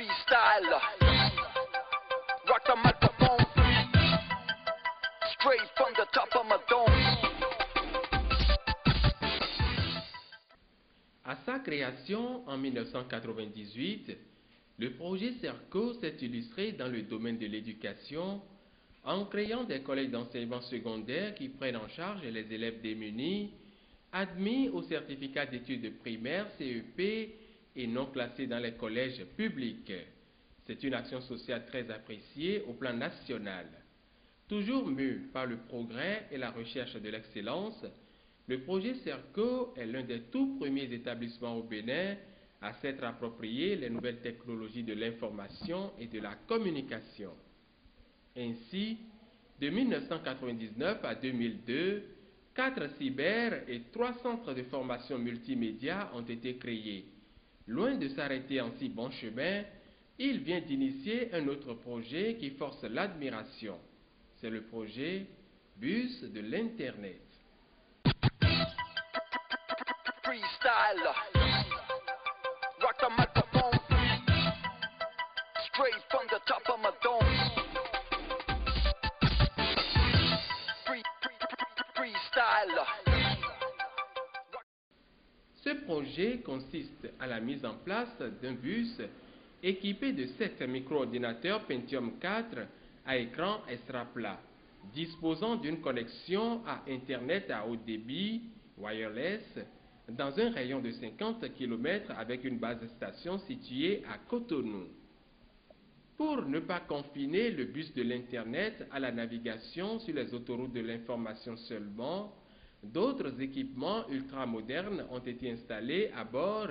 Freestyle, rock the microphone, straight from the top of my dome. À sa création en 1998, le projet CERCO s'est illustré dans le domaine de l'éducation en créant des collèges d'enseignement secondaire qui prennent en charge les élèves démunis, admis au certificat d'études primaires CEP et non classés dans les collèges publics. C'est une action sociale très appréciée au plan national. Toujours mu par le progrès et la recherche de l'excellence, le projet CERCO est l'un des tout premiers établissements au Bénin à s'être approprié les nouvelles technologies de l'information et de la communication. Ainsi, de 1999 à 2002, 4 cyber et 3 centres de formation multimédia ont été créés. Loin de s'arrêter en si bon chemin, il vient d'initier un autre projet qui force l'admiration. C'est le projet Bus de l'Internet. Freestyle, rock the microphone, straight from the top of my dome. Freestyle. Ce projet consiste à la mise en place d'un bus équipé de 7 micro-ordinateurs Pentium 4 à écran extra plat, disposant d'une connexion à Internet à haut débit, wireless, dans un rayon de 50 km avec une base station située à Cotonou. Pour ne pas confiner le bus de l'Internet à la navigation sur les autoroutes de l'information seulement, d'autres équipements ultramodernes ont été installés à bord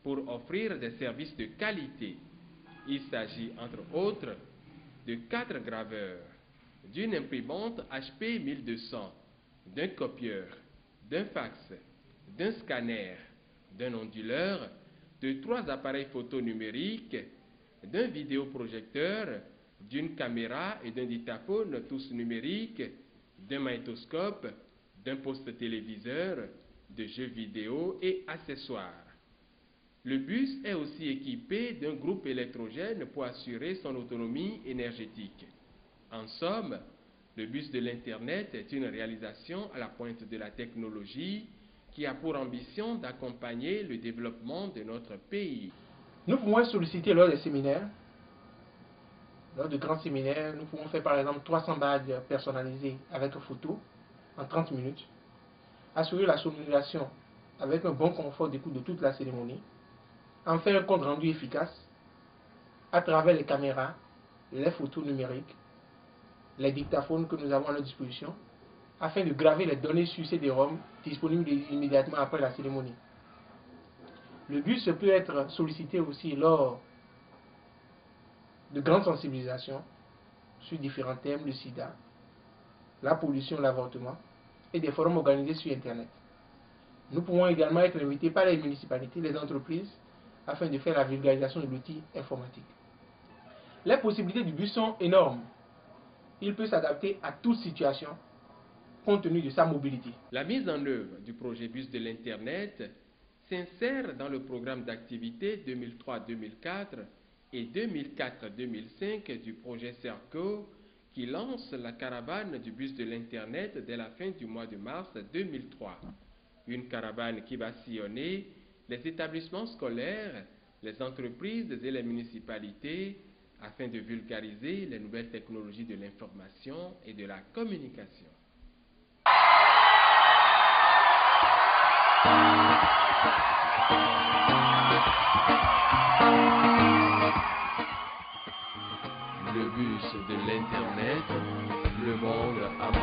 pour offrir des services de qualité. Il s'agit entre autres de 4 graveurs, d'une imprimante HP 1200, d'un copieur, d'un fax, d'un scanner, d'un onduleur, de 3 appareils photo numériques, d'un vidéoprojecteur, d'une caméra et d'un dictaphone tous numériques, d'un magnétoscope, d'un poste téléviseur, de jeux vidéo et accessoires. Le bus est aussi équipé d'un groupe électrogène pour assurer son autonomie énergétique. En somme, le bus de l'Internet est une réalisation à la pointe de la technologie qui a pour ambition d'accompagner le développement de notre pays. Nous pouvons solliciter lors des séminaires, lors de grands séminaires, nous pouvons faire par exemple 300 badges personnalisés avec photo en 30 minutes, assurer la sonorisation avec un bon confort d'écoute de toute la cérémonie, en faire un compte rendu efficace à travers les caméras, les photos numériques, les dictaphones que nous avons à notre disposition, afin de graver les données sur CD-ROM disponibles immédiatement après la cérémonie. Le bus peut être sollicité aussi lors de grandes sensibilisations sur différents thèmes, le sida, la pollution, l'avortement et des forums organisés sur Internet. Nous pouvons également être invités par les municipalités, les entreprises, afin de faire la vulgarisation de l'outil informatique. Les possibilités du bus sont énormes. Il peut s'adapter à toute situation, compte tenu de sa mobilité. La mise en œuvre du projet Bus de l'Internet s'insère dans le programme d'activité 2003-2004 et 2004-2005 du projet CERCO qui lance la caravane du bus de l'Internet dès la fin du mois de mars 2003. Une caravane qui va sillonner les établissements scolaires, les entreprises et les municipalités afin de vulgariser les nouvelles technologies de l'information et de la communication. Le bus de l'Internet, le monde a